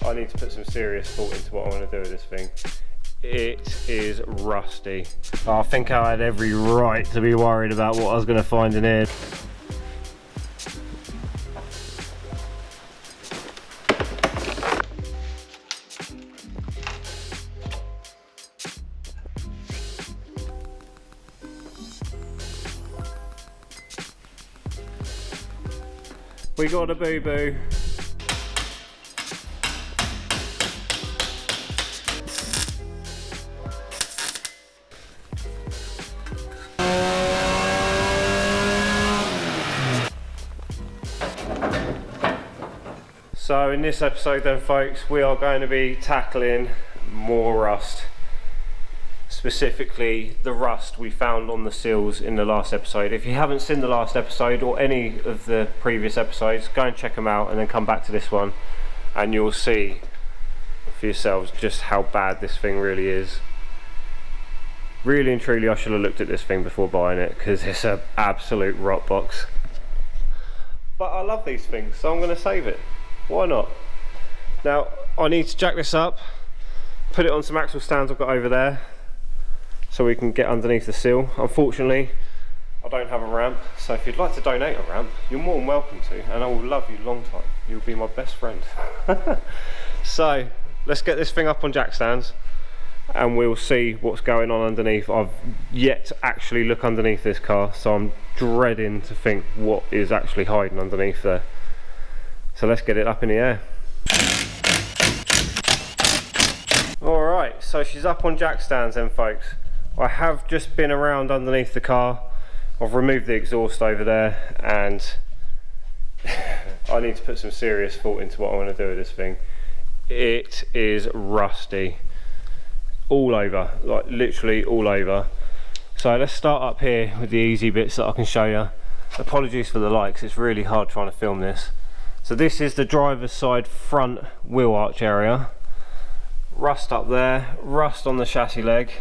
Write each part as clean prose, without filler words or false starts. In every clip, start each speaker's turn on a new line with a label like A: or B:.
A: I need to put some serious thought into what I want to do with this thing. It is rusty. I think I had every right to be worried about what I was going to find in here. We got a boo-boo. So in this episode then folks, we are going to be tackling more rust. Specifically the rust we found on the sills in the last episode. If you haven't seen the last episode or any of the previous episodes, go and check them out and then come back to this one and you'll see for yourselves just how bad this thing really is. Really and truly I should have looked at this thing before buying it because it's an absolute rot box. But I love these things, so I'm going to save it. Why not? Now I need to jack this up, put it on some axle stands I've got over there so we can get underneath the sill. Unfortunately I don't have a ramp, so if you'd like to donate a ramp you're more than welcome to, and I will love you long time. You'll be my best friend. So let's get this thing up on jack stands and we'll see what's going on underneath. I've yet to actually look underneath this car, so I'm dreading to think what is actually hiding underneath there. So let's get it up in the air. Alright, so she's up on jack stands then folks. I have just been around underneath the car. I've removed the exhaust over there and I need to put some serious thought into what I want to do with this thing. It is rusty. All over, like literally all over. So let's start up here with the easy bits that I can show you. Apologies for the light, 'cause it's really hard trying to film this. So this is the driver's side front wheel arch area. Rust up there, rust on the chassis leg,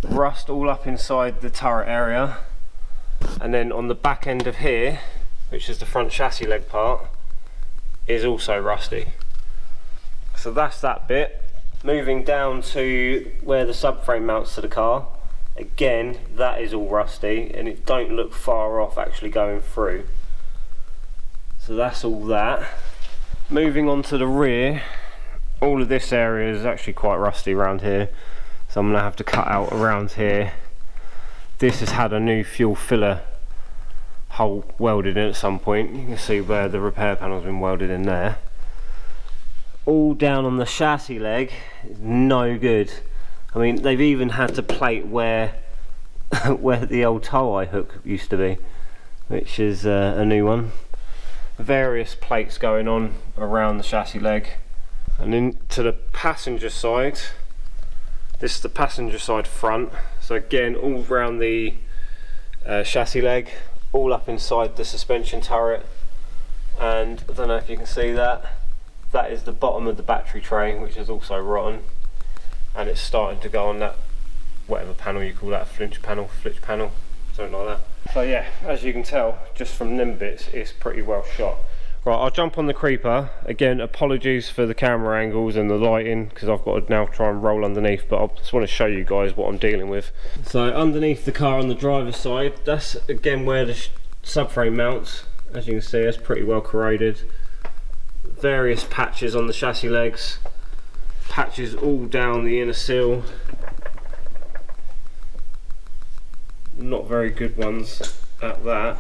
A: rust all up inside the turret area, and then on the back end of here, which is the front chassis leg part, is also rusty. So that's that bit. Moving down to where the subframe mounts to the car, again that is all rusty and it don't look far off actually going through. So that's all that. Moving on to the rear, all of this area is actually quite rusty around here, so I'm going to have to cut out around here. This has had a new fuel filler hole welded in at some point. You can see where the repair panel's been welded in there. All down on the chassis leg is no good. I mean, they've even had to plate where where the old tow eye hook used to be, which is a new one. Various plates going on around the chassis leg. And then to the passenger side, this is the passenger side front. So again, all around the chassis leg, all up inside the suspension turret. And I don't know if you can see that. That is the bottom of the battery tray, which is also rotten, and it's starting to go on that, whatever panel you call that, flitch panel, something like that. So yeah, as you can tell, just from them bits, it's pretty well shot. Right, I'll jump on the creeper. Again, apologies for the camera angles and the lighting, because I've got to now try and roll underneath, but I just want to show you guys what I'm dealing with. So underneath the car on the driver's side, that's again where the subframe mounts. As you can see, it's pretty well corroded. Various patches on the chassis legs, patches all down the inner sill, not very good ones at that.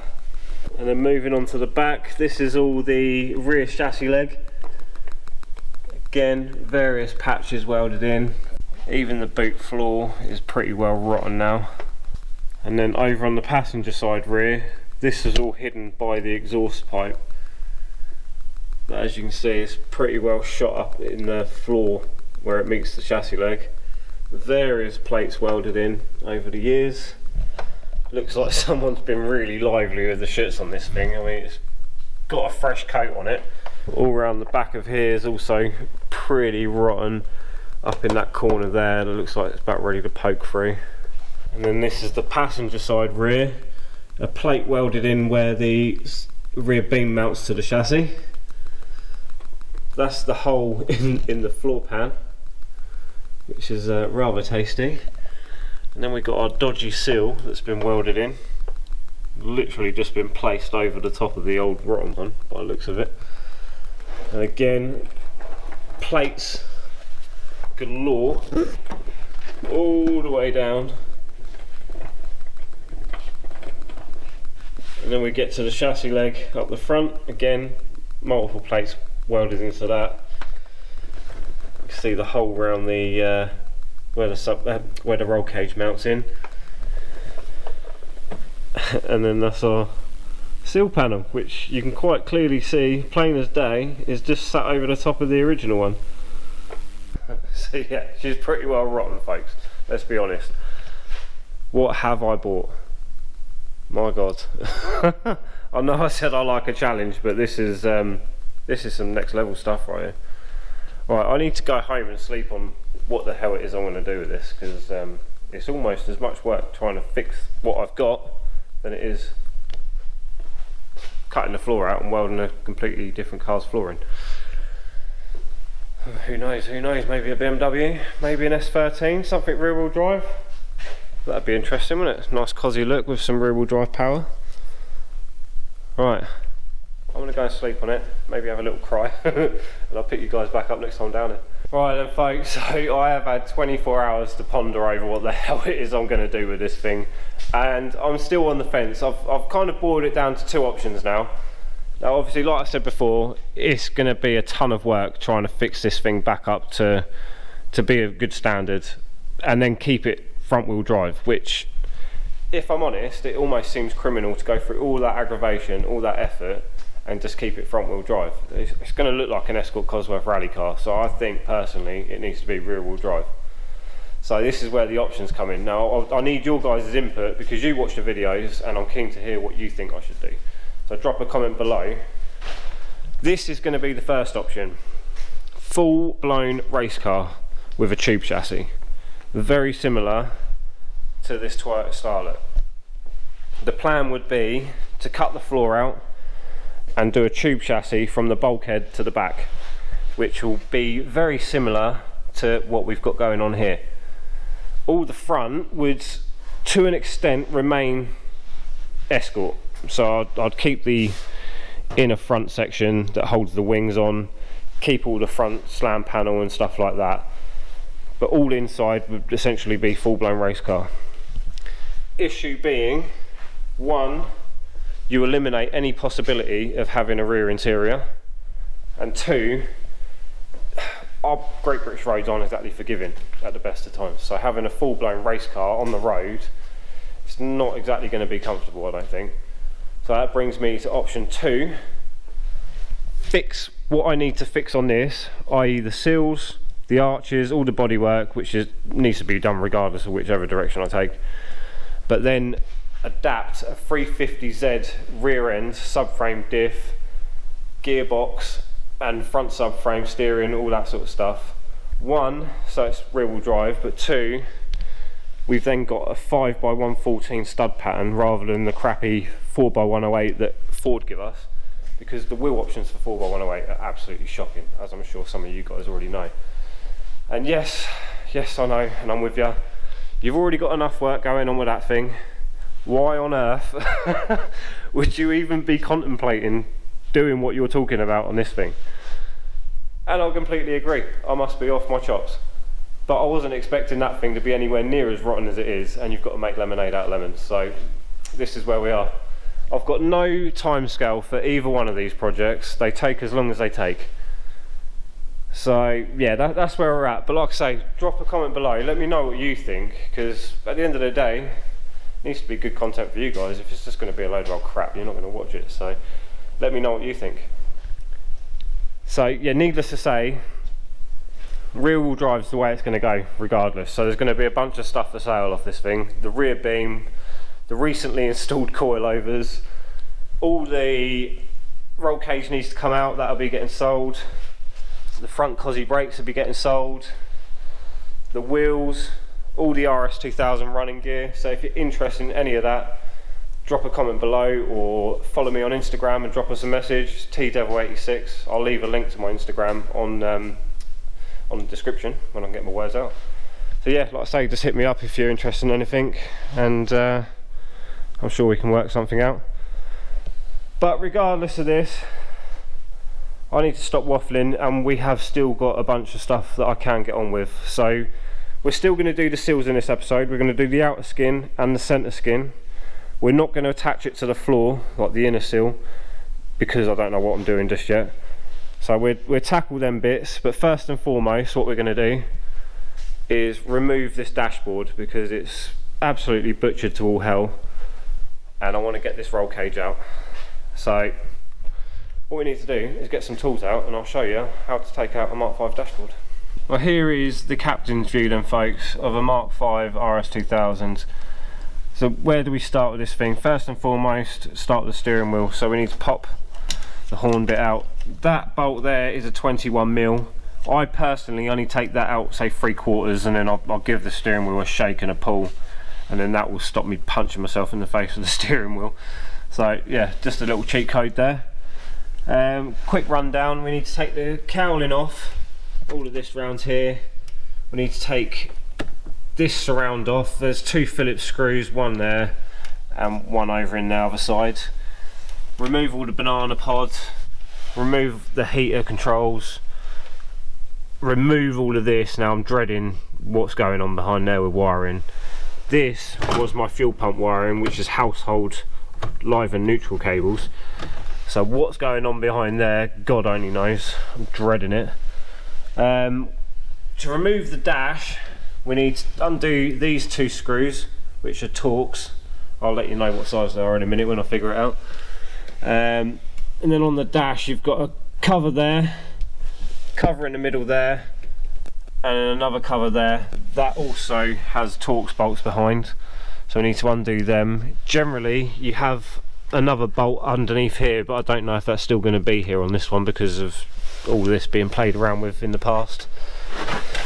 A: And then moving on to the back, this is all the rear chassis leg. Again, various patches welded in. Even the boot floor is pretty well rotten now. And then over on the passenger side rear, this is all hidden by the exhaust pipe. But as you can see, it's pretty well shot up in the floor where it meets the chassis leg. Various plates welded in over the years. Looks like someone's been really lively with the shits on this thing. I mean, it's got a fresh coat on it. All around the back of here is also pretty rotten. Up in that corner there, that looks like it's about ready to poke through. And then this is the passenger side rear. A plate welded in where the rear beam mounts to the chassis. that's the hole in the floor pan, which is rather tasty. And then we've got our dodgy sill that's been welded in, literally just been placed over the top of the old rotten one by the looks of it. And again, plates galore all the way down. And then we get to the chassis leg up the front, again multiple plates welded into that. You can see the hole around the where the roll cage mounts in. And then that's our sill panel, which you can quite clearly see, plain as day, is just sat over the top of the original one. So yeah, she's pretty well rotten, folks, let's be honest. What have I bought? My god. I know I said I like a challenge, but this is some next level stuff right here. Right, I need to go home and sleep on what the hell it is I'm going to do with this, because it's almost as much work trying to fix what I've got than it is cutting the floor out and welding a completely different car's flooring. Who knows, maybe a BMW, maybe an S13, something rear wheel drive. That'd be interesting, wouldn't it? Nice cosy look with some rear wheel drive power. Right, I'm going to go and sleep on it, maybe have a little cry, and I'll pick you guys back up next time down here. Right then folks, so I have had 24 hours to ponder over what the hell it is I'm going to do with this thing, and I'm still on the fence. I've kind of boiled it down to two options now. Now obviously, like I said before, it's going to be a ton of work trying to fix this thing back up to be a good standard, and then keep it front wheel drive, which, if I'm honest, it almost seems criminal to go through all that aggravation, all that effort, and just keep it front wheel drive. It's going to look like an Escort Cosworth rally car, so I think personally it needs to be rear wheel drive. So this is where the options come in. Now I need your guys' input, because you watch the videos and I'm keen to hear what you think I should do. So drop a comment below. This is going to be the first option. Full blown race car with a tube chassis. Very similar to this Toyota Starlet. The plan would be to cut the floor out and do a tube chassis from the bulkhead to the back, which will be very similar to what we've got going on here. All the front would, to an extent, remain Escort. So I'd keep the inner front section that holds the wings on, keep all the front slam panel and stuff like that, but all inside would essentially be full-blown race car. Issue being, one, you eliminate any possibility of having a rear interior, and two, our Great British roads aren't exactly forgiving at the best of times, so having a full-blown race car on the road, it's not exactly going to be comfortable, I don't think. So that brings me to option two. Fix what I need to fix on this, i.e. the sills, the arches, all the bodywork, which needs to be done regardless of whichever direction I take. But then adapt a 350Z rear end, subframe diff, gearbox and front subframe steering, all that sort of stuff. One, so it's rear wheel drive, but two, we've then got a 5x114 stud pattern rather than the crappy 4x108 that Ford give us, because the wheel options for 4x108 are absolutely shocking, as I'm sure some of you guys already know. And yes, I know, and I'm with you. You've already got enough work going on with that thing. Why on earth would you even be contemplating doing what you're talking about on this thing? And I completely agree, I must be off my chops. But I wasn't expecting that thing to be anywhere near as rotten as it is, and you've got to make lemonade out of lemons. So this is where we are. I've got no time scale for either one of these projects. They take as long as they take. So yeah, that's where we're at. But like I say, drop a comment below, let me know what you think, because at the end of the day, it needs to be good content for you guys. If it's just going to be a load of old crap, you're not going to watch it. So let me know what you think. So yeah, needless to say, rear wheel drive is the way it's going to go regardless. So there's going to be a bunch of stuff for sale off this thing. The rear beam, the recently installed coilovers, all the roll cage needs to come out, that'll be getting sold. The front cosy brakes will be getting sold. The wheels, all the RS 2000 running gear. So if you're interested in any of that, drop a comment below or follow me on Instagram and drop us a message. TDevil86. I'll leave a link to my Instagram on the description when I get my words out. So yeah, like I say, just hit me up if you're interested in anything, and I'm sure we can work something out. But regardless of this, I need to stop waffling, and we have still got a bunch of stuff that I can get on with. So we're still going to do the sills in this episode. We're going to do the outer skin and the centre skin. We're not going to attach it to the floor, like the inner sill, because I don't know what I'm doing just yet. So we'll tackle them bits, but first and foremost, what we're going to do is remove this dashboard, because it's absolutely butchered to all hell, and I want to get this roll cage out. So what we need to do is get some tools out, and I'll show you how to take out a Mark V dashboard. Well, here is the captain's view then, folks, of a Mark V RS2000. So where do we start with this thing? First and foremost, start with the steering wheel. So we need to pop the horn bit out. That bolt there is a 21mm. I personally only take that out, say 3/4, and then I'll give the steering wheel a shake and a pull, and then that will stop me punching myself in the face with the steering wheel. So yeah, just a little cheat code there. Quick rundown: we need to take the cowling off, all of this round here. We need to take this surround off. There's 2 Phillips screws, one there and one over in the other side. Remove all the banana pod, remove the heater controls, remove all of this. Now I'm dreading what's going on behind there with wiring. This was my fuel pump wiring, which is household live and neutral cables. So what's going on behind there, God only knows. I'm dreading it. To remove the dash, we need to undo these 2 screws, which are Torx. I'll let you know what size they are in a minute when I figure it out. And then on the dash, you've got a cover there, cover in the middle there, and another cover there. That also has Torx bolts behind, so we need to undo them. Generally, you have another bolt underneath here, but I don't know if that's still going to be here on this one because of all this being played around with in the past.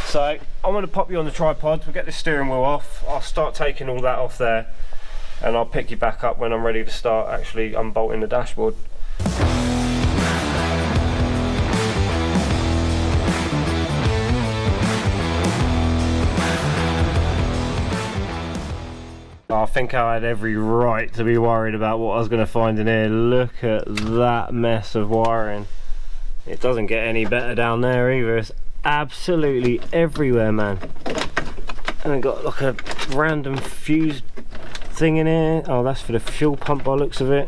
A: So I'm going to pop you on the tripod. We'll get the steering wheel off. I'll start taking all that off there, and I'll pick you back up when I'm ready to start actually unbolting the dashboard. I think I had every right to be worried about what I was going to find in here. Look at that mess of wiring. It doesn't get any better down there either. It's absolutely everywhere, man. And I've got like a random fuse thing in here. Oh, that's for the fuel pump by the looks of it.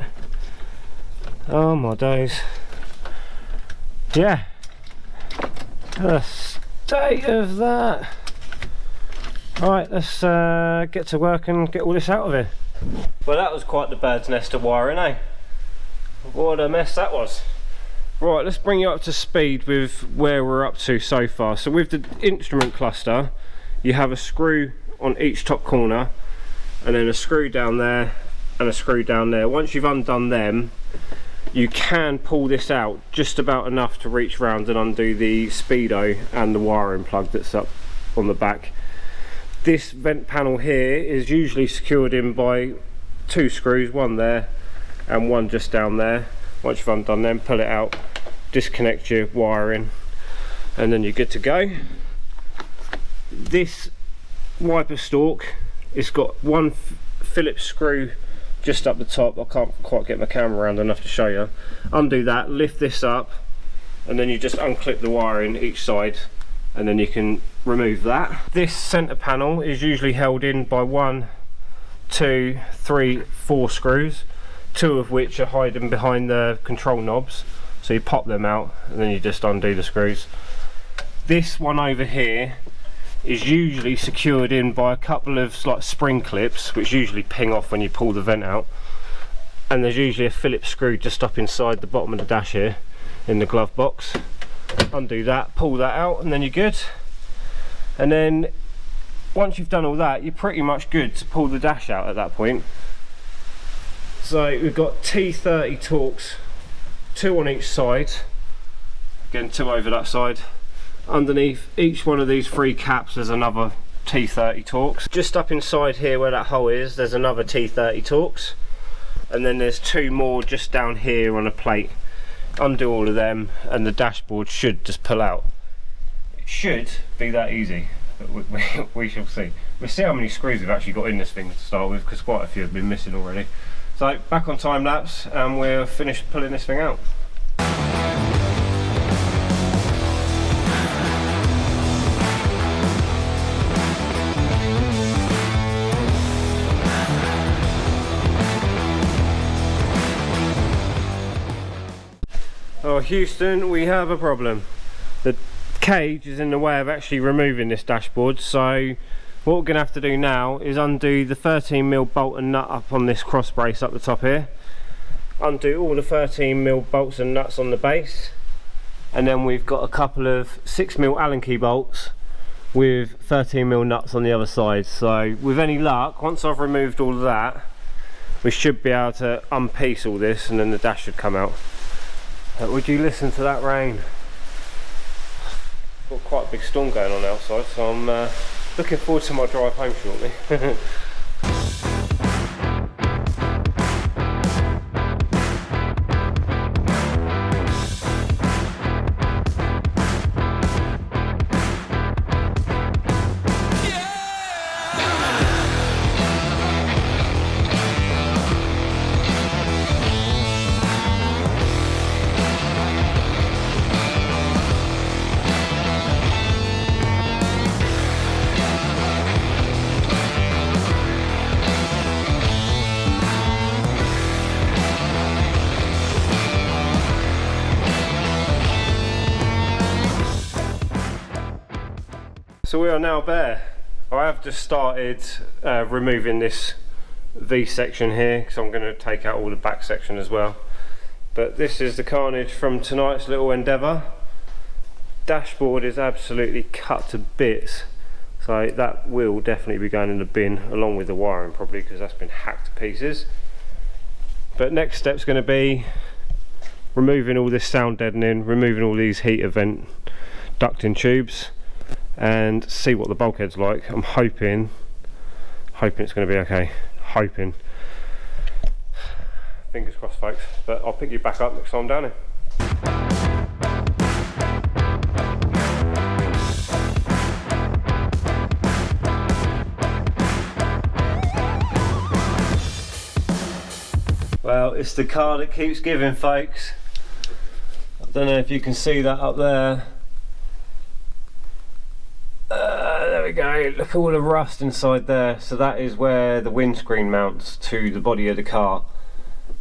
A: Oh my days. Yeah, the state of that. Right, let's get to work and get all this out of here. Well, that was quite the bird's nest of wiring, eh? What a mess that was. Right, let's bring you up to speed with where we're up to so far. So with the instrument cluster, you have a screw on each top corner, and then a screw down there and a screw down there. Once you've undone them, you can pull this out just about enough to reach round and undo the speedo and the wiring plug that's up on the back. This vent panel here is usually secured in by 2 screws, one there and one just down there. Once you've undone them, pull it out, disconnect your wiring, and then you're good to go. This wiper stalk, it's got 1 Phillips screw just up the top. I can't quite get my camera around enough to show you. Undo that, lift this up, and then you just unclip the wiring each side, and then you can remove that. This centre panel is usually held in by 1, 2, 3, 4 screws, 2 of which are hiding behind the control knobs. So you pop them out and then you just undo the screws. This one over here is usually secured in by a couple of like spring clips, which usually ping off when you pull the vent out. And there's usually a Phillips screw just up inside the bottom of the dash here in the glove box. Undo that, pull that out, and then you're good. And then once you've done all that, you're pretty much good to pull the dash out at that point. So we've got T30 Torx, 2 on each side, again 2 over that side. Underneath each one of these 3 caps there's another T30 Torx. Just up inside here where that hole is, there's another T30 Torx. and then there's 2 more just down here on a plate. Undo all of them and the dashboard should just pull out. It should be that easy, but we shall see. We'll see how many screws we've actually got in this thing to start with, because quite a few have been missing already. So back on time lapse and we're finished pulling this thing out. Oh, Houston, we have a problem. The cage is in the way of actually removing this dashboard, so what we're going to have to do now is undo the 13mm bolt and nut up on this cross brace up the top here, undo all the 13mm bolts and nuts on the base, and then we've got a couple of 6mm Allen key bolts with 13mm nuts on the other side. So with any luck, once I've removed all of that, we should be able to unpiece all this and then the dash should come out. Would you listen to that rain? Got quite a big storm going on outside, so I'm looking forward to my drive home shortly. So we are now bare. I have just started removing this V section here, because I'm going to take out all the back section as well. But this is the carnage from tonight's little endeavour. Dashboard is absolutely cut to bits, so that will definitely be going in the bin, along with the wiring probably, because that's been hacked to pieces. But next step's going to be removing all this sound deadening, removing all these heat event ducting tubes, and see what the bulkhead's like. I'm hoping it's going to be okay. Hoping. Fingers crossed, folks. But I'll pick you back up next time I'm down here. Well, it's the car that keeps giving, folks. I don't know if you can see that up there. There we go, look at all the rust inside there. So that is where the windscreen mounts to the body of the car.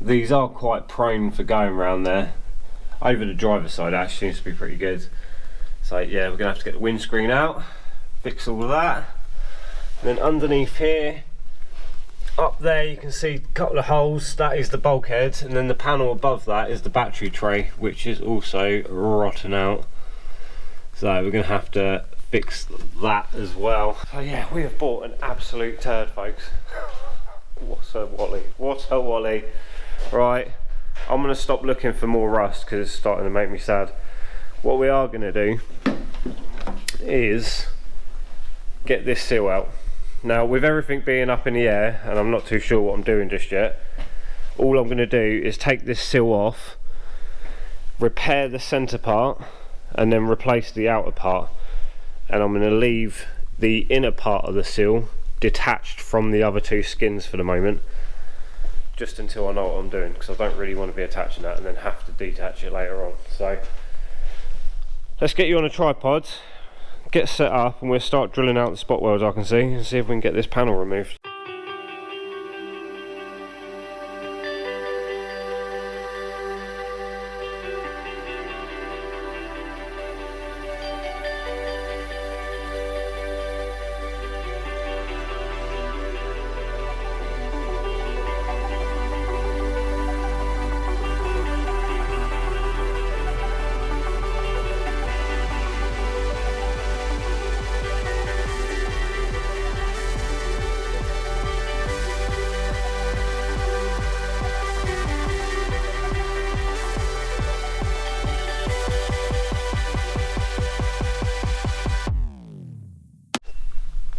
A: These are quite prone for going around there. Over the driver's side actually seems to be pretty good. So yeah, we're going to have to get the windscreen out, fix all of that. And then underneath here, up there you can see a couple of holes, that is the bulkhead, and then the panel above that is the battery tray, which is also rotten out. So we're going to have to fix that as well. So yeah, we have bought an absolute turd, folks. What a wally, what a wally. Right, I'm going to stop looking for more rust because it's starting to make me sad. What we are going to do is get this sill out. Now, with everything being up in the air, and I'm not too sure what I'm doing just yet, all I'm going to do is take this sill off, repair the centre part, and then replace the outer part. And I'm going to leave the inner part of the sill detached from the other 2 skins for the moment, just until I know what I'm doing, because I don't really want to be attaching that and then have to detach it later on. So let's get you on a tripod, get set up, and we'll start drilling out the spot welds I can see, and see if we can get this panel removed.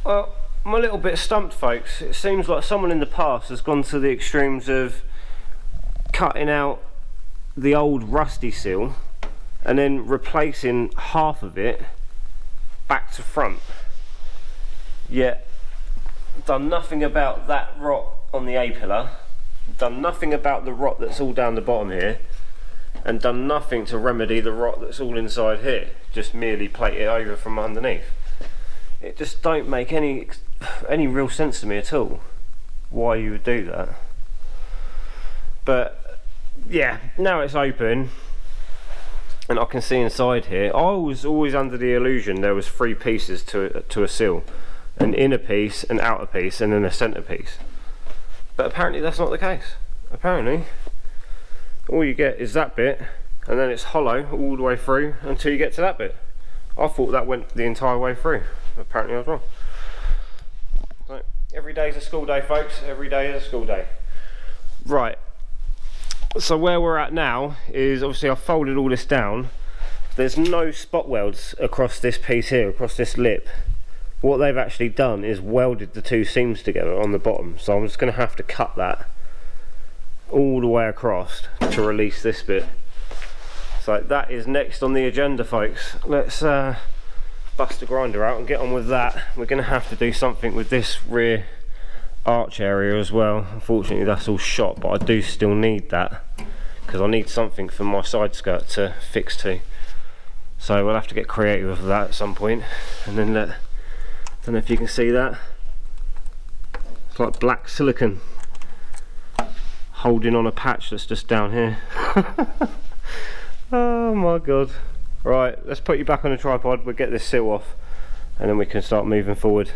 A: Well, I'm a little bit stumped, folks. It seems like someone in the past has gone to the extremes of cutting out the old rusty sill and then replacing half of it back to front. Yet done nothing about that rot on the A-pillar, done nothing about the rot that's all down the bottom here, and done nothing to remedy the rot that's all inside here, just merely plate it over from underneath. It just don't make any real sense to me at all why you would do that. But yeah, now it's open and I can see inside here. I was always under the illusion there was 3 pieces to a sill, an inner piece, an outer piece, and then a centre piece. But apparently that's not the case. Apparently all you get is that bit, and then it's hollow all the way through until you get to that bit. I thought that went the entire way through. Apparently I was wrong. So, every day is a school day, folks. Every day is a school day. Right. So where we're at now is, obviously I've folded all this down. There's no spot welds across this piece here, across this lip. What they've actually done is welded the 2 seams together on the bottom. So I'm just going to have to cut that all the way across to release this bit. So that is next on the agenda, folks. Let's bust the grinder out and get on with that. We're going to have to do something with this rear arch area as well. Unfortunately that's all shot, but I do still need that because I need something for my side skirt to fix to. So we'll have to get creative with that at some point. And then I don't know if you can see that, it's like black silicone holding on a patch that's just down here. Oh my god. Right, let's put you back on the tripod, we'll get this sill off and then we can start moving forward.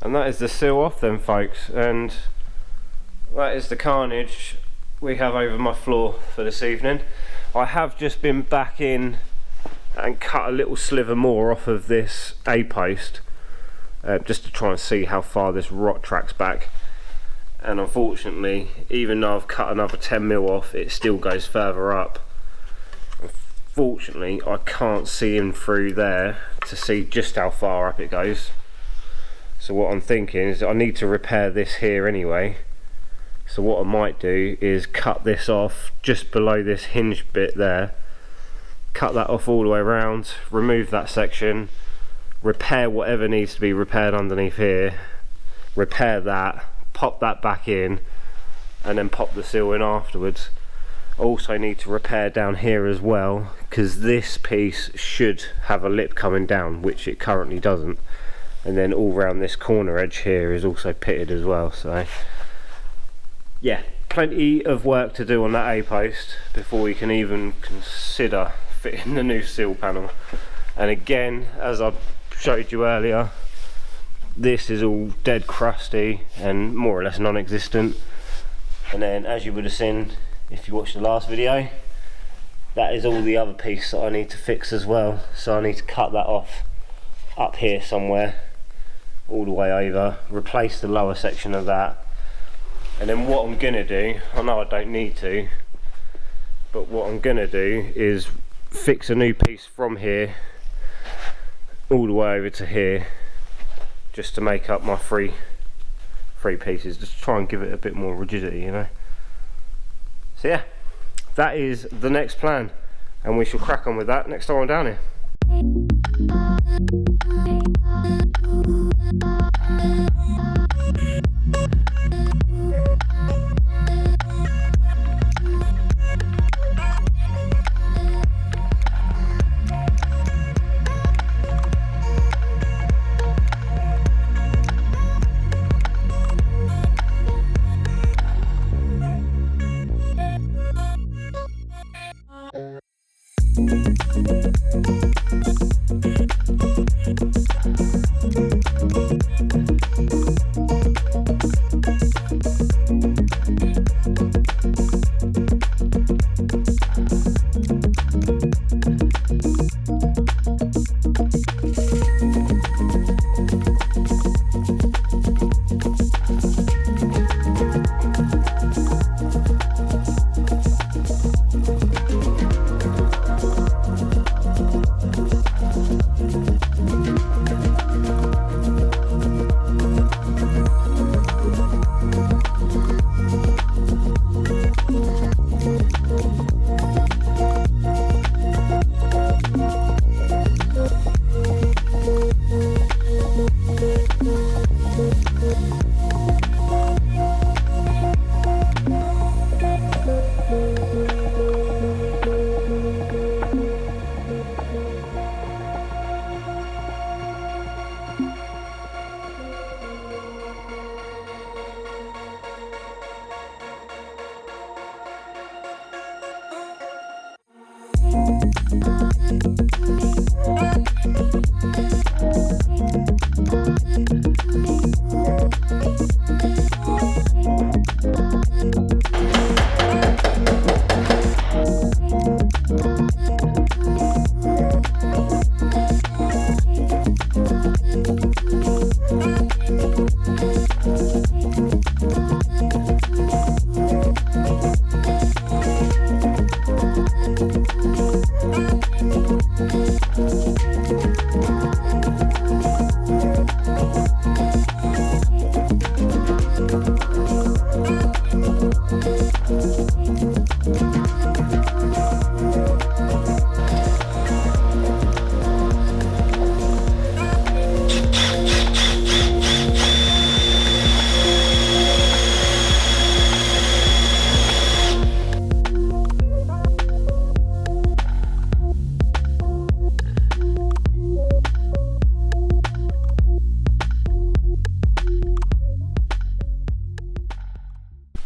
A: And that is the sill off then, folks, and that is the carnage we have over my floor for this evening. I have just been back in and cut a little sliver more off of this A post just to try and see how far this rot tracks back, and unfortunately even though I've cut another 10mm off, it still goes further up. Unfortunately I can't see in through there to see just how far up it goes. So what I'm thinking is I need to repair this here anyway. So what I might do is cut this off just below this hinge bit there, cut that off all the way around, remove that section, repair whatever needs to be repaired underneath here, repair that, pop that back in, and then pop the sill in afterwards. Also need to repair down here as well, because this piece should have a lip coming down, which it currently doesn't. And then all round this corner edge here is also pitted as well. So yeah, plenty of work to do on that A post before we can even consider fitting the new sill panel. And again, as I showed you earlier, this is all dead crusty and more or less non-existent. And then, as you would have seen if you watched the last video, that is all the other piece that I need to fix as well. So I need to cut that off up here somewhere, all the way over, replace the lower section of that. And then what I'm gonna do, I know I don't need to, but what I'm gonna do is fix a new piece from here all the way over to here, just to make up my three pieces, just to try and give it a bit more rigidity, you know. So yeah, that is the next plan, and we shall crack on with that next time I'm down here.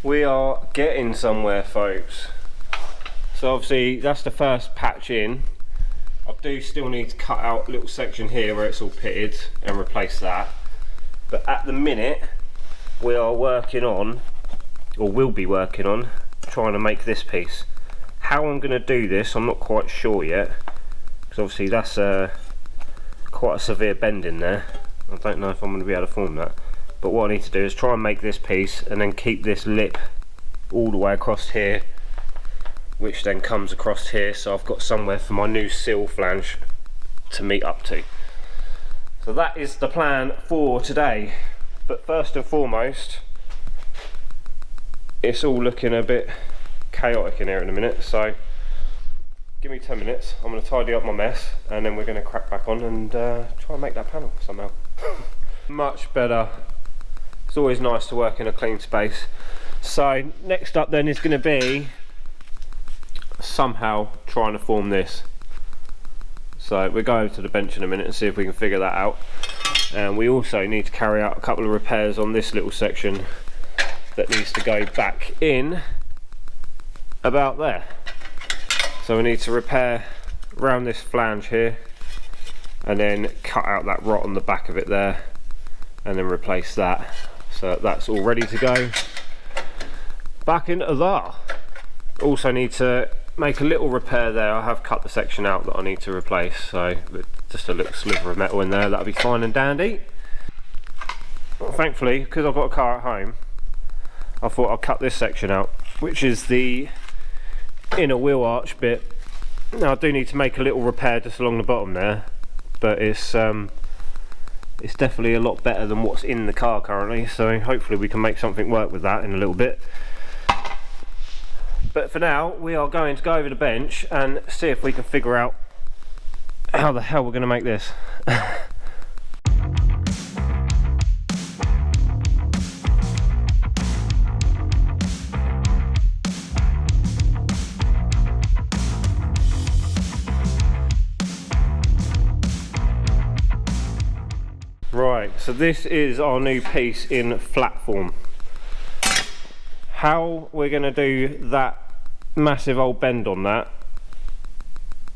A: We are getting somewhere, folks. So obviously that's the first patch in. I do still need to cut out a little section here where it's all pitted and replace that. But at the minute we are working on, or will be working on, trying to make this piece. How I'm going to do this I'm not quite sure yet, because obviously that's quite a severe bend in there. I don't know if I'm going to be able to form that. But what I need to do is try and make this piece and then keep this lip all the way across here, which then comes across here, so I've got somewhere for my new Sill flange to meet up to. So that is the plan for today. But first and foremost, it's all looking a bit chaotic in here in a minute, so give me 10 minutes, I'm going to tidy up my mess and then we're going to crack back on and try and make that panel somehow. Much better. It's always nice to work in a clean space. So next up then is going to be somehow trying to form this. So we'll go over to the bench in a minute and see if we can figure that out. And we also need to carry out a couple of repairs on this little section that needs to go back in about there. So we need to repair around this flange here and then cut out that rot on the back of it there and then replace that. So that's all ready to go back into that. Also need to make a little repair there. I have cut the section out that I need to replace, so with just a little sliver of metal in there, that'll be fine and dandy. Well, thankfully, because I've got a car at home, I thought I'd cut this section out, which is the inner wheel arch bit. Now I do need to make a little repair just along the bottom there, but it's definitely a lot better than what's in the car currently, so hopefully we can make something work with that in a little bit. But for now we are going to go over the bench and see if we can figure out how the hell we're going to make this. Right, so this is our new piece in flat form. How we're going to do that massive old bend on that,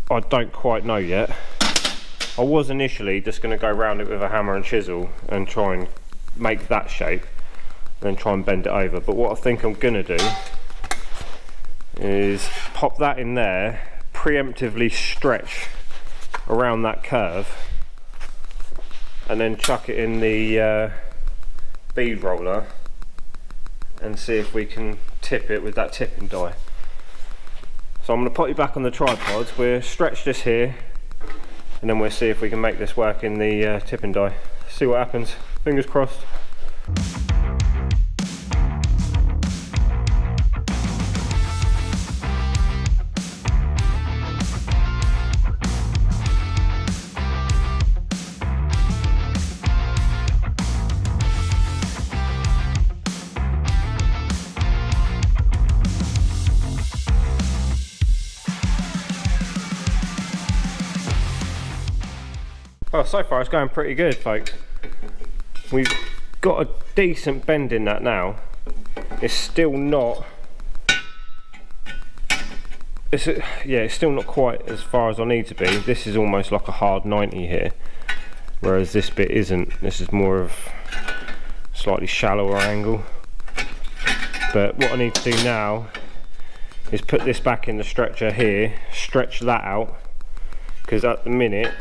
A: I don't quite know yet. I was initially just going to go around it with a hammer and chisel and try and make that shape, then try and bend it over. But what I think I'm going to do is pop that in there, preemptively stretch around that curve, and then chuck it in the bead roller and see if we can tip it with that tipping die. So I'm going to put you back on the tripod, we'll stretch this here and then we'll see if we can make this work in the tipping die. See what happens, fingers crossed. Well, so far it's going pretty good, folks. We've got a decent bend in that now. It's still not, it's still not quite as far as I need to be. This is almost like a hard 90 here, whereas this bit isn't. This is more of slightly shallower angle. But what I need to do now is put this back in the stretcher here, stretch that out, because at the minute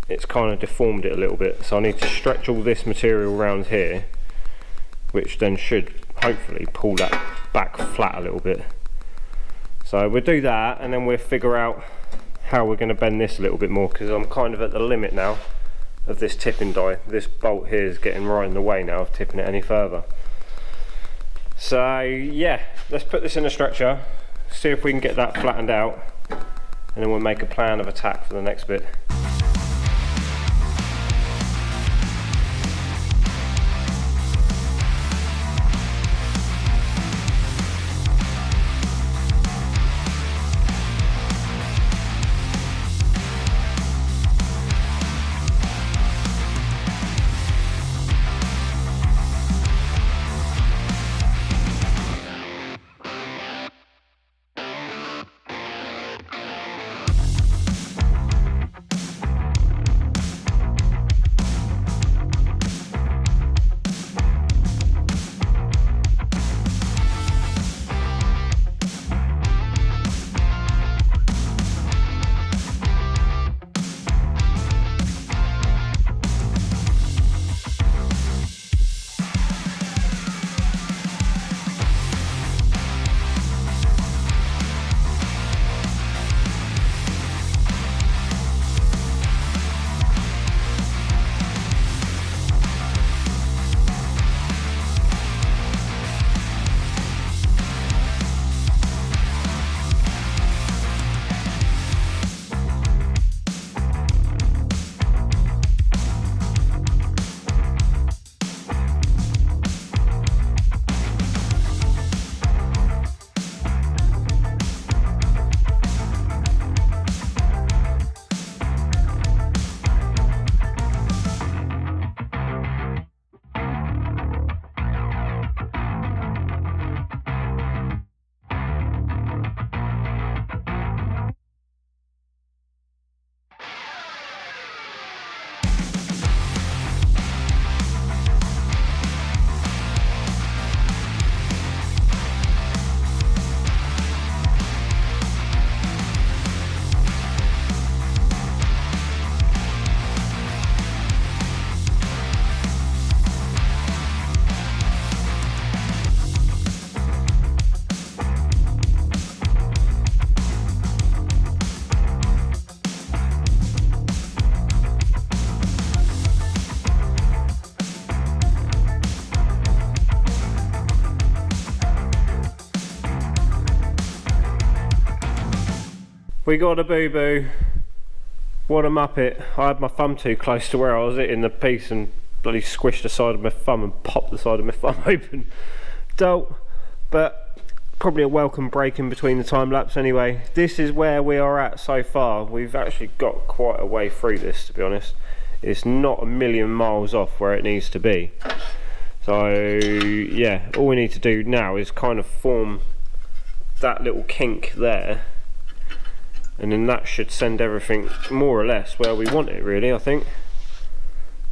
A: it's kind of deformed it a little bit, so I need to stretch all this material around here, which then should hopefully pull that back flat a little bit. So we'll do that and then we'll figure out how we're going to bend this a little bit more, because I'm kind of at the limit now of this tipping die. This bolt here is getting right in the way now of tipping it any further. So yeah, let's put this in a stretcher, see if we can get that flattened out, and then we'll make a plan of attack for the next bit. We got a boo-boo. What a muppet. I had my thumb too close to where I was hitting the piece and bloody squished the side of my thumb and popped the side of my thumb open. Dope, but probably a welcome break in between the time lapse anyway. This is where we are at so far. We've actually got quite a way through this, to be honest. It's not a million miles off where it needs to be. So yeah, all we need to do now is kind of form that little kink there, and then that should send everything more or less where we want it, really, I think.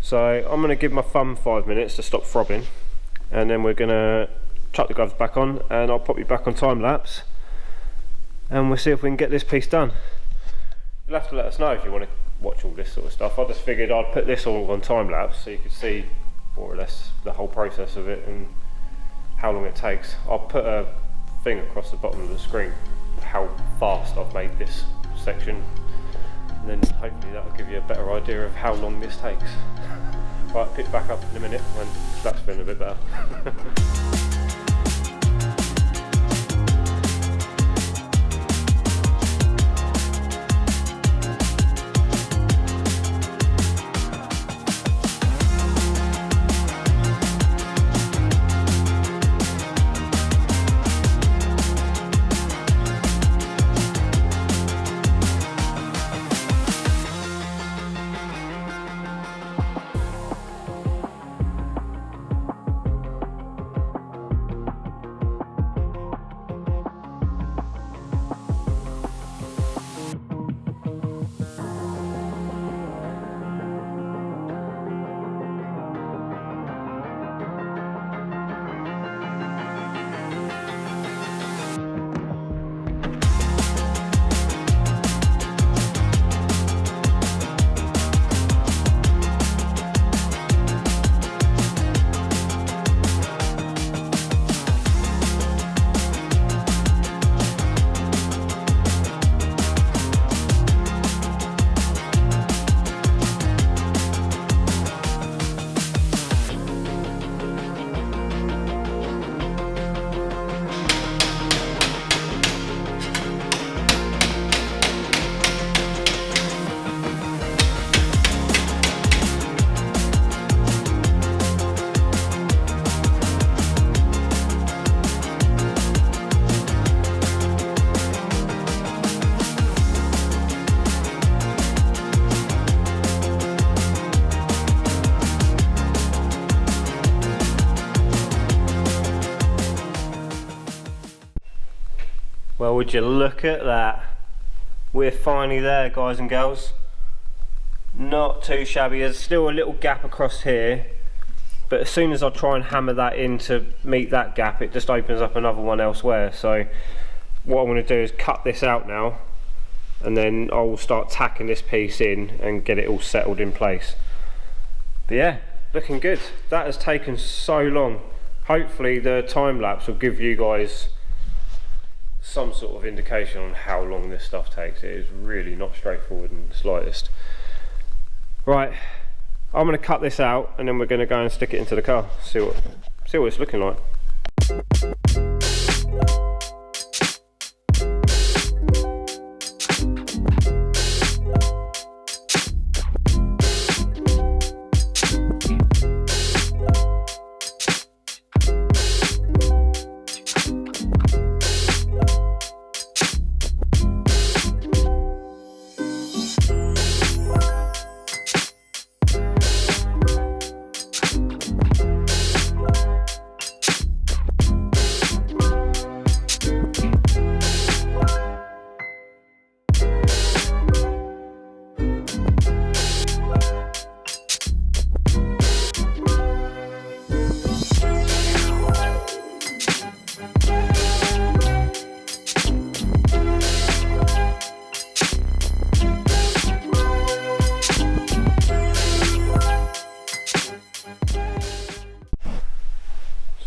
A: So I'm going to give my thumb 5 minutes to stop throbbing, and then we're going to chuck the gloves back on, and I'll pop you back on time lapse, and we'll see if we can get this piece done. You'll have to let us know if you want to watch all this sort of stuff. I just figured I'd put this all on time lapse so you could see more or less the whole process of it and how long it takes. I'll put a thing across the bottom of the screen how fast I've made this section, and then hopefully that'll give you a better idea of how long this takes. Right, pick back up in a minute when that's feeling a bit better. Well, would you look at that? We're finally there, guys and girls. Not too shabby. There's still a little gap across here, but as soon as I try and hammer that in to meet that gap, it just opens up another one elsewhere. So what I'm going to do is cut this out now, and then I will start tacking this piece in and get it all settled in place. But yeah, looking good. That has taken so long. Hopefully the time lapse will give you guys some sort of indication on how long this stuff takes. It is really not straightforward in the slightest. Right, I'm going to cut this out and then we're going to go and stick it into the car, see what it's looking like.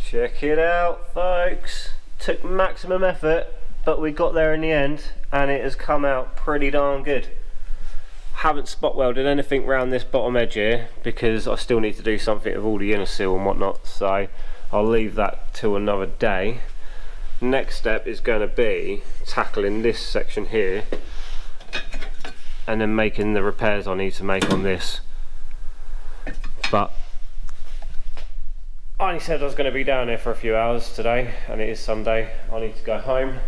A: Check it out, folks. Took maximum effort, but we got there in the end and it has come out pretty darn good. Haven't spot welded anything around this bottom edge here because I still need to do something with all the inner seal and whatnot, so I'll leave that till another day. Next step is going to be tackling this section here and then making the repairs I need to make on this. But I only said I was going to be down here for a few hours today, and it is Sunday. I need to go home,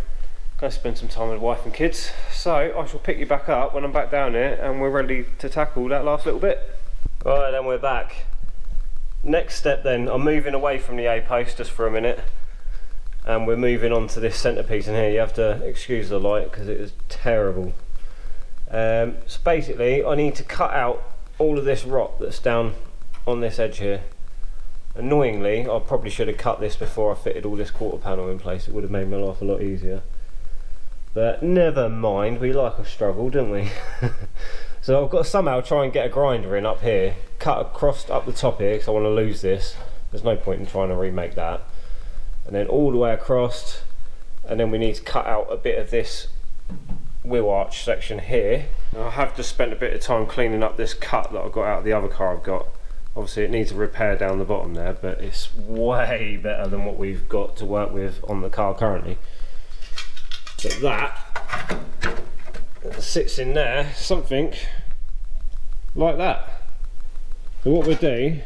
A: go spend some time with wife and kids. So I shall pick you back up when I'm back down here and we're ready to tackle that last little bit. Right, then we're back. Next step then, I'm moving away from the A-post just for a minute and we're moving on to this centrepiece in here. You have to excuse the light because it is terrible. So basically I need to cut out all of this rot that's down on this edge here. Annoyingly, I probably should have cut this before I fitted all this quarter panel in place. It would have made my life a lot easier. But never mind, we like a struggle, don't we? So I've got to somehow try and get a grinder in up here, cut across up the top here because I want to lose this. There's no point in trying to remake that. And then all the way across, and then we need to cut out a bit of this wheel arch section here. Now, I have just spent a bit of time cleaning up this cut that I got out of the other car I've got. Obviously it needs a repair down the bottom there, but it's way better than what we've got to work with on the car currently. But that sits in there, something like that. So what we'll do,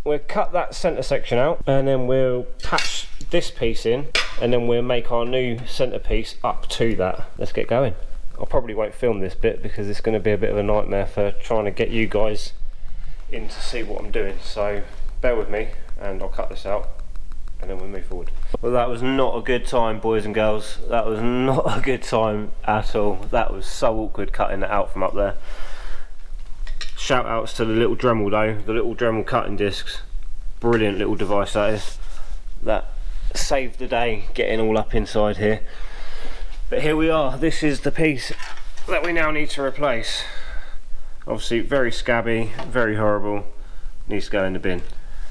A: we'll cut that centre section out and then we'll patch this piece in and then we'll make our new centrepiece up to that. Let's get going. I probably won't film this bit because it's going to be a bit of a nightmare for trying to get you guys in to see what I'm doing, so bear with me and I'll cut this out and then we'll move forward. Well, that was not a good time, boys and girls. That was not a good time at all. That was so awkward cutting that out from up there. Shout outs to the little Dremel though, the little Dremel cutting discs. Brilliant little device that is. That saved the day getting all up inside here. But here we are, this is the piece that we now need to replace. Obviously very scabby, very horrible, needs to go in the bin.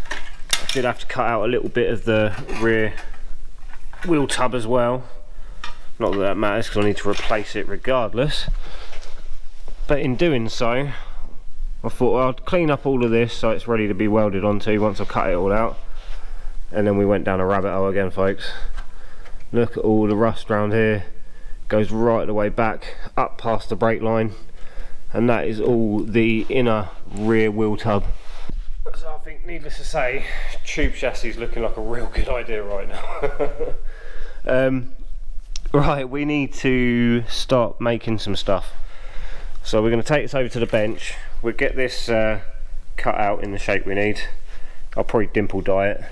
A: I did have to cut out a little bit of the rear wheel tub as well. Not that that matters because I need to replace it regardless. But in doing so, I thought I'd clean up all of this so it's ready to be welded onto once I cut it all out. And then we went down a rabbit hole again, folks. Look at all the rust around here. Goes right the way back, up past the brake line. And that is all the inner rear wheel tub. So I think, needless to say, tube chassis is looking like a real good idea right now. Right, we need to start making some stuff. So we're going to take this over to the bench. We'll get this cut out in the shape we need. I'll probably dimple dye it.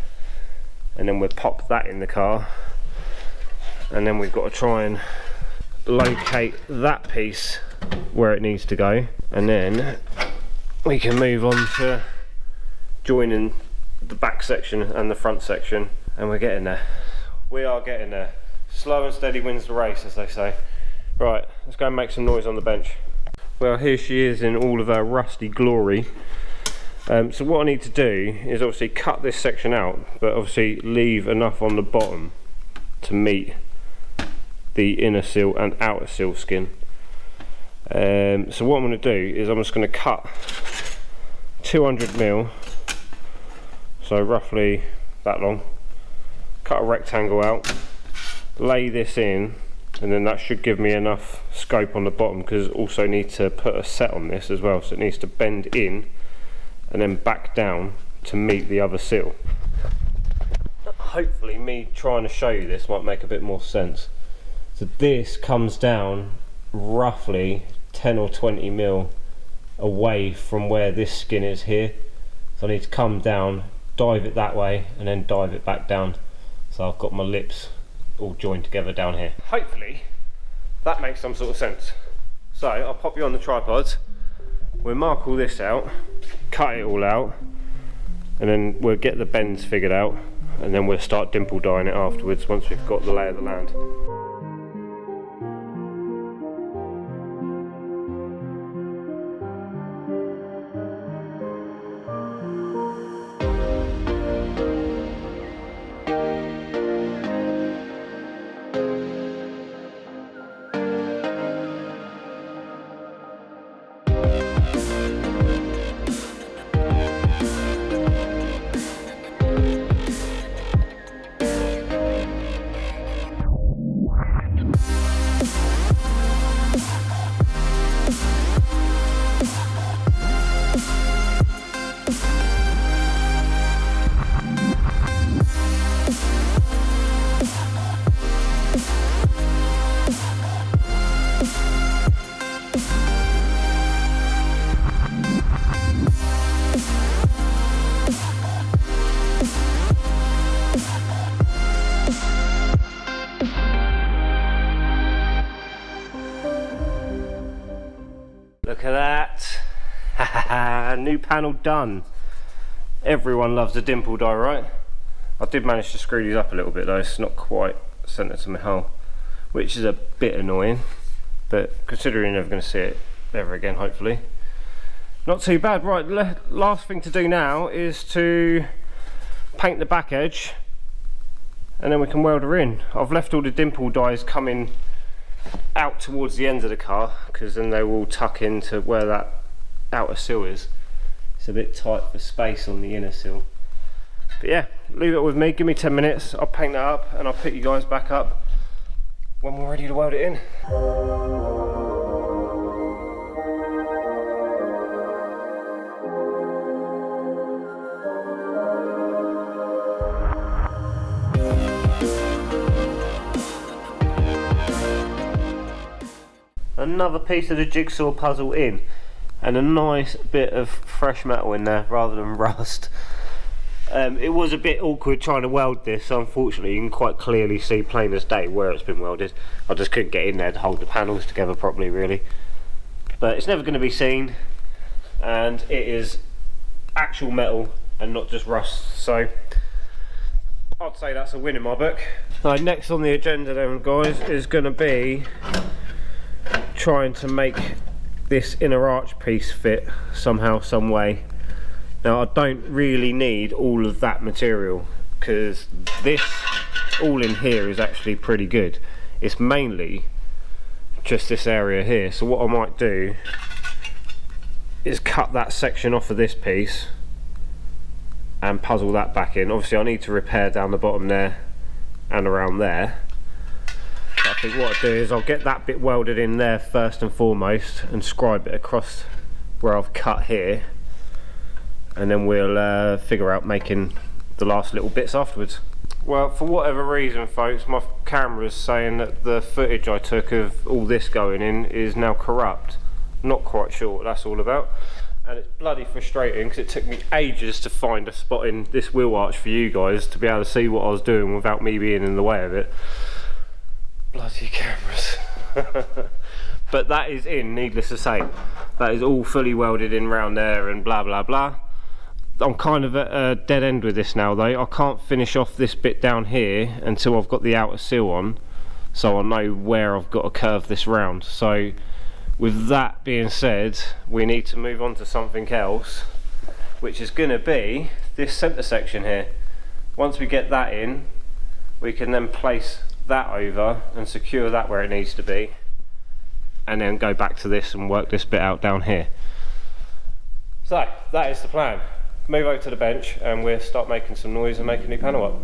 A: And then we'll pop that in the car. and then we've got to try and locate that piece where it needs to go, and then we can move on to joining the back section and the front section, and we're getting there. We are getting there. Slow and steady wins the race, as they say. Right, let's go and make some noise on the bench. Well, here she is in all of her rusty glory. So what I need to do is obviously cut this section out, but obviously leave enough on the bottom to meet the inner sill and outer sill skin. So what I'm going to do is I'm just going to cut 200mm, so roughly that long, cut a rectangle out, lay this in, and then that should give me enough scope on the bottom, because I also need to put a set on this as well, so it needs to bend in and then back down to meet the other sill. Hopefully me trying to show you this might make a bit more sense. So this comes down roughly 10 or 20mm away from where this skin is here. So I need to come down, dive it that way, and then dive it back down. So I've got my lips all joined together down here. Hopefully that makes some sort of sense. So I'll pop you on the tripod, we'll mark all this out, cut it all out, and then we'll get the bends figured out, and then we'll start dimple dyeing it afterwards once we've got the lay of the land. Look at that. New panel done. Everyone loves a dimple dye, right? I did manage to screw these up a little bit though. It's not quite centre to my hole, which is a bit annoying, but considering you're never going to see it ever again, hopefully. Not too bad. Right, last thing to do now is to paint the back edge, and then we can weld her in. I've left all the dimple dyes coming out towards the end of the car, because then they will tuck into where that outer sill is. It's a bit tight for space on the inner sill. But yeah, leave it with me, give me 10 minutes, I'll paint that up and I'll pick you guys back up when we're ready to weld it in. Another piece of the jigsaw puzzle in, and a nice bit of fresh metal in there rather than rust. It was a bit awkward trying to weld this, so unfortunately you can quite clearly see plain as day where it's been welded. I just couldn't get in there to hold the panels together properly really. But it's never going to be seen, and it is actual metal and not just rust, so I'd say that's a win in my book. Right, next on the agenda then guys is going to be trying to make this inner arch piece fit somehow, some way. Now I don't really need all of that material, because this all in here is actually pretty good. It's mainly just this area here, so what I might do is cut that section off of this piece and puzzle that back in. Obviously I need to repair down the bottom there and around there. I think what I'll do is I'll get that bit welded in there first and foremost and scribe it across where I've cut here, and then we'll figure out making the last little bits afterwards. Well, for whatever reason folks, my camera's saying that the footage I took of all this going in is now corrupt. Not quite sure what that's all about, and it's bloody frustrating because it took me ages to find a spot in this wheel arch for you guys to be able to see what I was doing without me being in the way of it. bloody cameras. But that is in, needless to say. That is all fully welded in round there and blah blah blah. I'm kind of at a dead end with this now though. I can't finish off this bit down here until I've got the outer seal on, so I know where I've got to curve this round. So with that being said, we need to move on to something else, which is going to be this centre section here. Once we get that in, we can then place that over and secure that where it needs to be, and then go back to this and work this bit out down here. So that is the plan. Move over to the bench and we'll start making some noise and make a new panel up.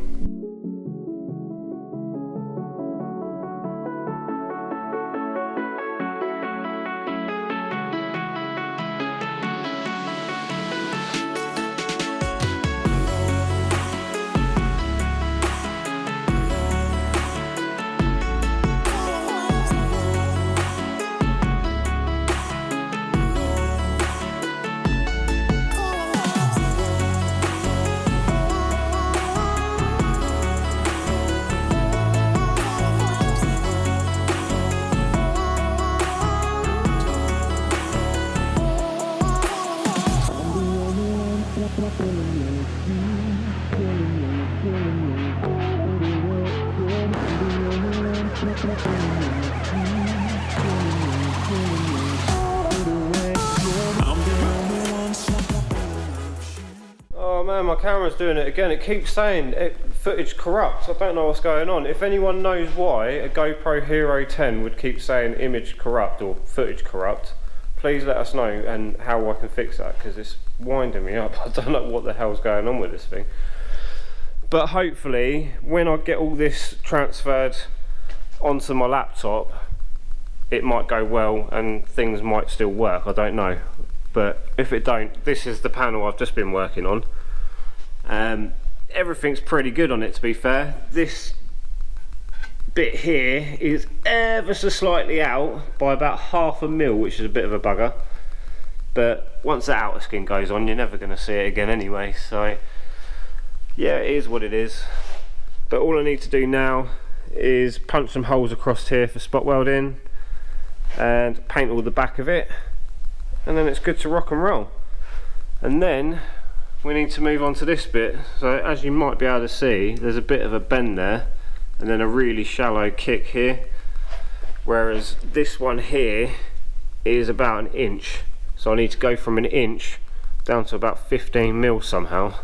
A: Oh man, my camera's doing it again. It keeps saying footage corrupt. I don't know what's going on. If anyone knows why a GoPro Hero 10 would keep saying image corrupt or footage corrupt, please let us know and how I can fix that, because it's winding me up. I don't know what the hell's going on with this thing. But hopefully when I get all this transferred onto my laptop, it might go well and things might still work. I don't know, but if it don't, this is the panel I've just been working on. Everything's pretty good on it, to be fair. This bit here is ever so slightly out by about 1/2 mil, which is a bit of a bugger, but once the outer skin goes on, you're never going to see it again anyway. So yeah, it is what it is. But all I need to do now is punch some holes across here for spot welding and paint all the back of it, and then it's good to rock and roll. And then we need to move on to this bit. So as you might be able to see, there's a bit of a bend there and then a really shallow kick here, whereas this one here is about 1 inch. So I need to go from 1 inch down to about 15 mil somehow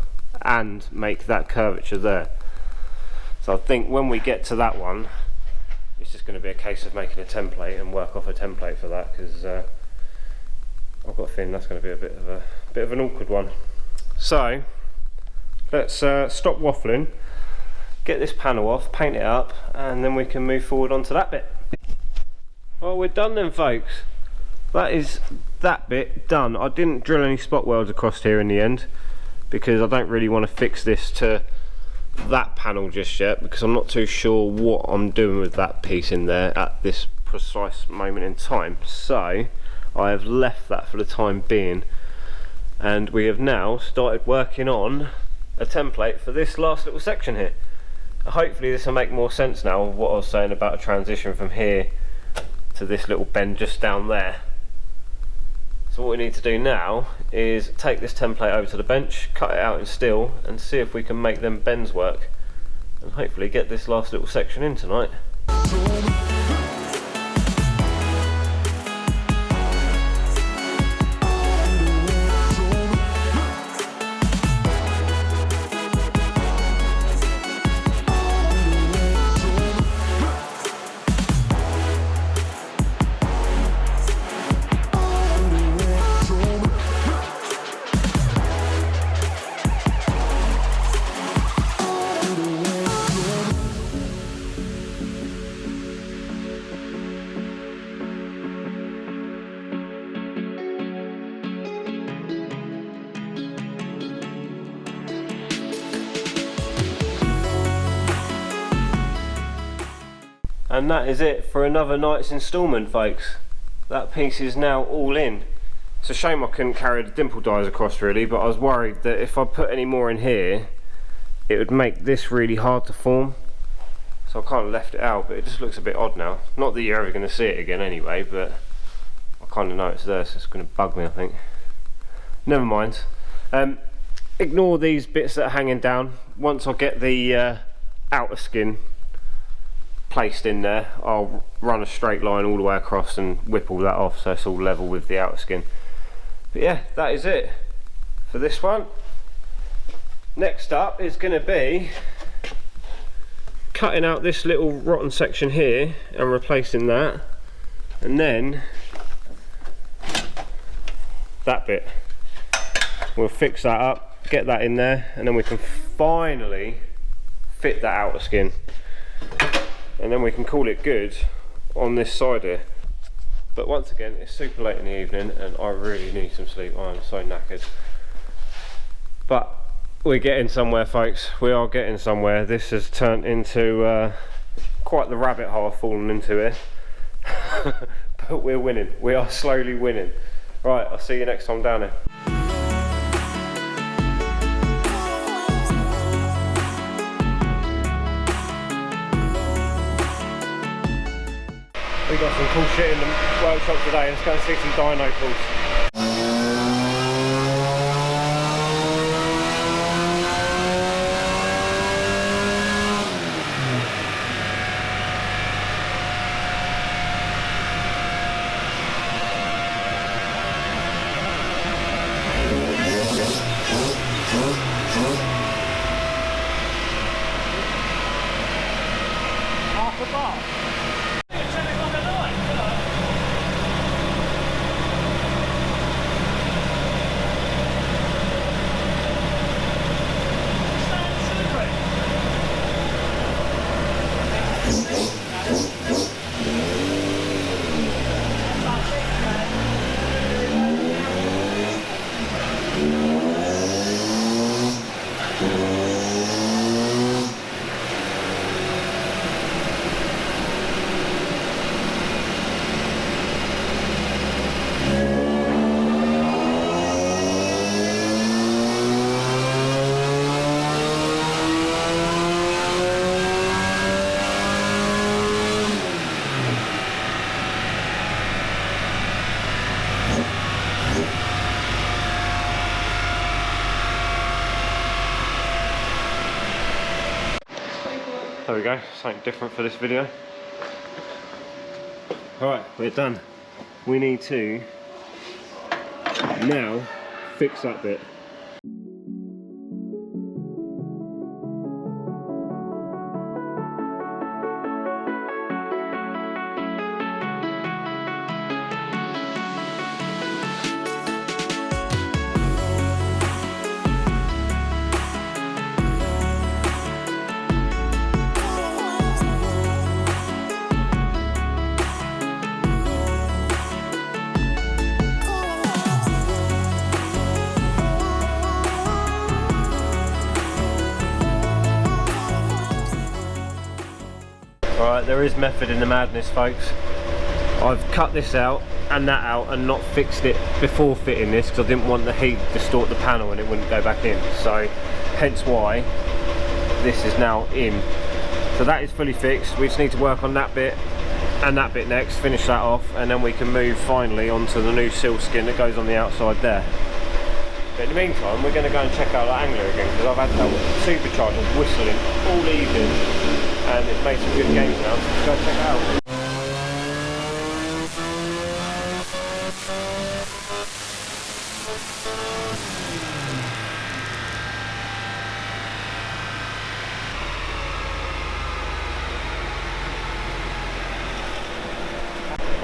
A: and make that curvature there. So I think when we get to that one, it's just going to be a case of making a template and work off a template for that, because I've got a feeling that's going to be a bit of an awkward one. So let's stop waffling, get this panel off, paint it up, and then we can move forward onto that bit. Well, we're done then, folks. That is that bit done. I didn't drill any spot welds across here in the end, because I don't really want to fix this to that panel just yet, because I'm not too sure what I'm doing with that piece in there at this precise moment in time. So I have left that for the time being, and we have now started working on a template for this last little section here. Hopefully this will make more sense now of what I was saying about a transition from here to this little bend just down there. So what we need to do now is take this template over to the bench, cut it out in steel, and see if we can make them bends work, and hopefully get this last little section in tonight. And that is it for another night's instalment, folks. That piece is now all in. It's a shame I couldn't carry the dimple dies across really, but I was worried that if I put any more in here, it would make this really hard to form. so I kind of left it out, but it just looks a bit odd now. Not that you're ever going to see it again anyway, but I kind of know it's there, so it's going to bug me, I think. Never mind. Ignore these bits that are hanging down. Once I get the outer skin placed in there, I'll run a straight line all the way across and whip all that off so it's all level with the outer skin. But yeah, that is it for this one. Next up is going to be cutting out this little rotten section here and replacing that, and then that bit. We'll fix that up, get that in there, and then we can finally fit that outer skin, and then we can call it good on this side here. But once again, it's super late in the evening and I really need some sleep. I'm so knackered, but we're getting somewhere, folks. We are getting somewhere. This has turned into quite the rabbit hole I've fallen into here. But we're winning. We are slowly winning. Right, I'll see you next time down here. We got some cool shit in the workshop today. Let's go and see some dyno tools. Half a bar. There we go, something different for this video. Alright, we're done. We need to now fix that bit. Alright, there is method in the madness, folks. I've cut this out and that out and not fixed it before fitting this because I didn't want the heat to distort the panel and it wouldn't go back in. So hence why this is now in. So that is fully fixed. We just need to work on that bit and that bit next, finish that off, and then we can move finally onto the new Sill skin that goes on the outside there. But in the meantime, we're going to go and check out that angler again because I've had that supercharger whistling all evening and it's made some good games now, so let's go check it out.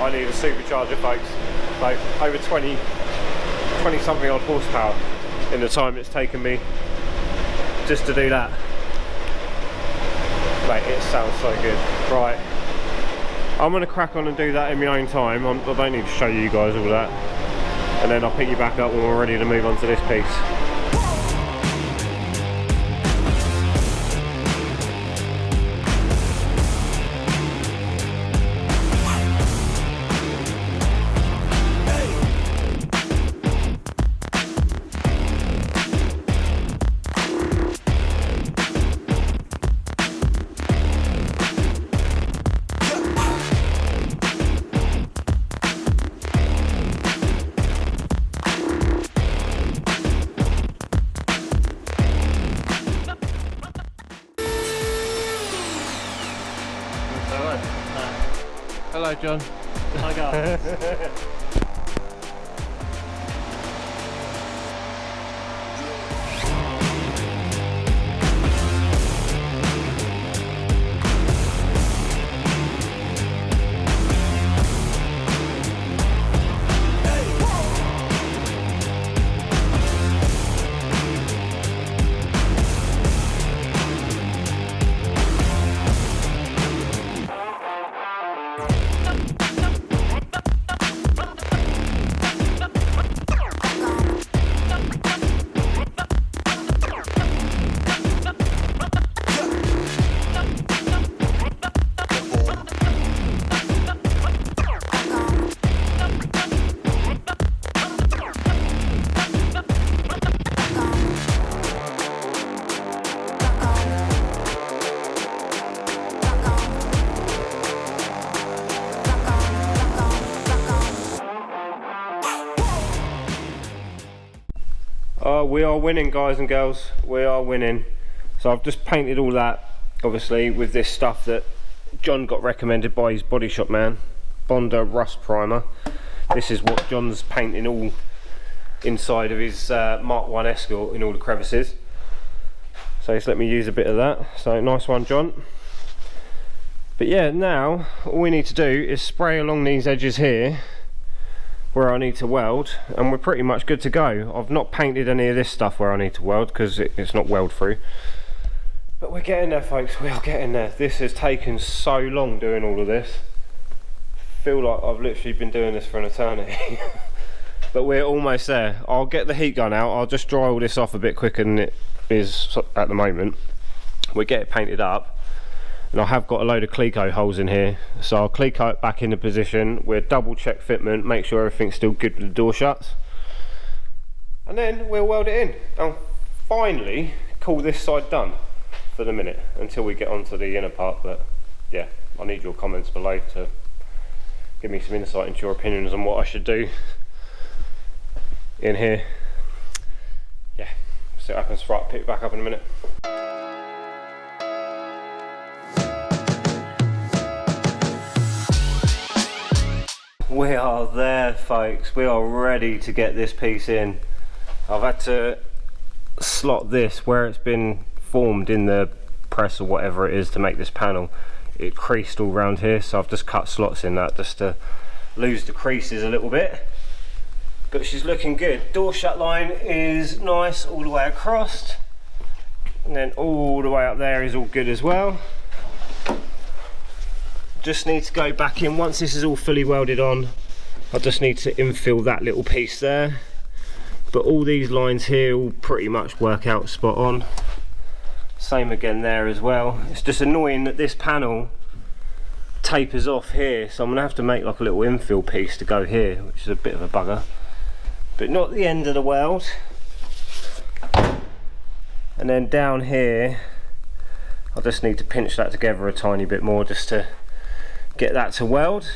A: I need a supercharger, folks. So over 20 something odd horsepower in the time it's taken me just to do that. Mate, it sounds so good. Right, I'm going to crack on and do that in my own time. I don't need to show you guys all that. And then I'll pick you back up when we're ready to move on to this piece. hello, John.
B: Hi guys.
A: We are winning, guys and girls, we are winning. So I've just painted all that, obviously, with this stuff that John got recommended by his body shop man, Bonder Rust Primer. This is what John's painting all inside of his Mark 1 Escort in all the crevices. So he's let me use a bit of that, so nice one, John. But yeah, now all we need to do is spray along these edges here where I need to weld, and we're pretty much good to go. I've not painted any of this stuff where I need to weld because it's not weld through, but we're getting there, folks. We are getting there. This has taken so long doing all of this. I feel like I've literally been doing this for an eternity. But we're almost there. I'll get the heat gun out, I'll just dry all this off a bit quicker than it is at the moment. We'll get it painted up, and I have got a load of Cleco holes in here, so I'll Cleco it back into position. We'll double check fitment, make sure everything's still good with the door shuts, and then we'll weld it in and finally call this side done for the minute until we get onto the inner part. But yeah, I need your comments below to give me some insight into your opinions on what I should do in here. Yeah, see what happens. Right, pick it back up in a minute. We are there, folks. We are ready to get this piece in. I've had to slot this where it's been formed in the press or whatever it is to make this panel. It creased all around here, so I've just cut slots in that just to lose the creases a little bit. But she's looking good. Door shut line is nice all the way across, and then all the way up there is all good as well. Just need to go back in once this is all fully welded on. I just need to infill that little piece there, but all these lines here will pretty much work out spot on. Same again there as well. It's just annoying that this panel tapers off here, so I'm gonna have to make like a little infill piece to go here, which is a bit of a bugger, but not the end of the world. And then down here I just need to pinch that together a tiny bit more just to get that to weld,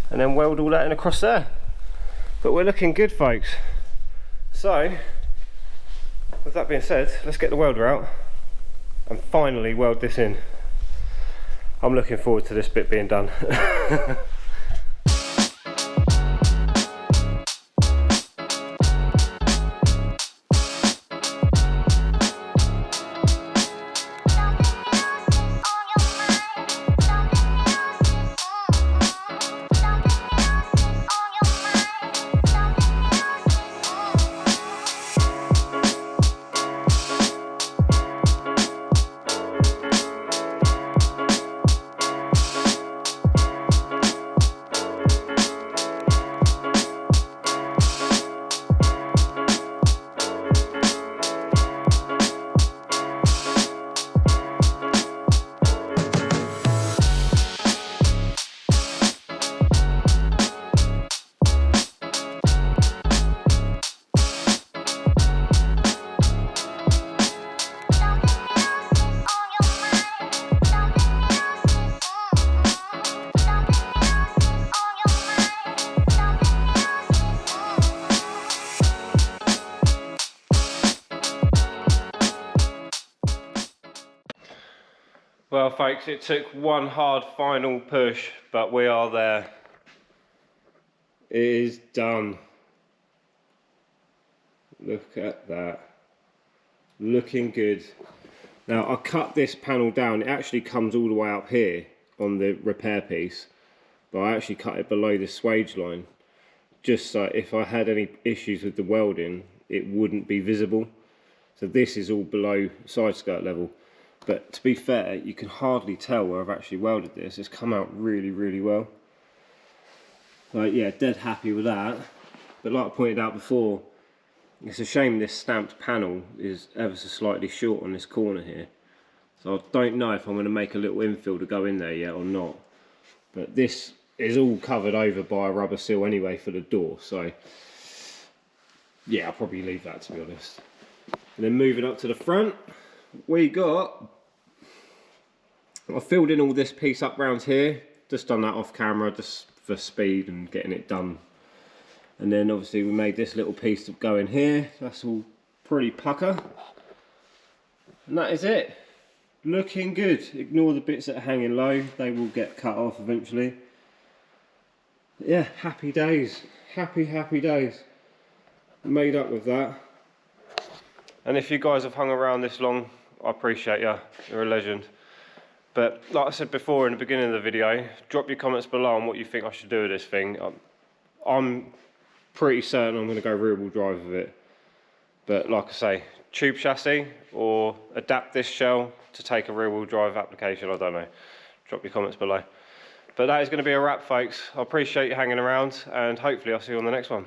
A: and then weld all that in across there. But we're looking good, folks. So with that being said, let's get the welder out and finally weld this in. I'm looking forward to this bit being done. Well folks, it took one hard final push, but we are there. It is done. Look at that. Looking good. Now I cut this panel down. It actually comes all the way up here on the repair piece, but I actually cut it below the swage line, just so if I had any issues with the welding, it wouldn't be visible. So this is all below side skirt level. But to be fair, you can hardly tell where I've actually welded this. It's come out really, really well. Like, yeah, dead happy with that. But like I pointed out before, it's a shame this stamped panel is ever so slightly short on this corner here. So I don't know if I'm going to make a little infill to go in there yet or not. But this is all covered over by a rubber seal anyway for the door. So yeah, I'll probably leave that, to be honest. And then moving up to the front, I filled in all this piece up round here, just done that off camera just for speed and getting it done. And then obviously we made this little piece to go in here. That's all pretty pucker. And that is it. Looking good. Ignore the bits that are hanging low, they will get cut off eventually. But yeah, happy days. Happy days. Made up with that. And if you guys have hung around this long, I appreciate you. You're a legend. But like I said before in the beginning of the video, drop your comments below on what you think I should do with this thing. I'm pretty certain I'm going to go rear wheel drive with it. But like I say, tube chassis or adapt this shell to take a rear wheel drive application, I don't know. Drop your comments below. But that is going to be a wrap, folks. I appreciate you hanging around, and hopefully I'll see you on the next one.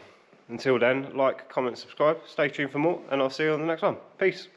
A: Until then, like, comment, subscribe, stay tuned for more, and I'll see you on the next one. Peace.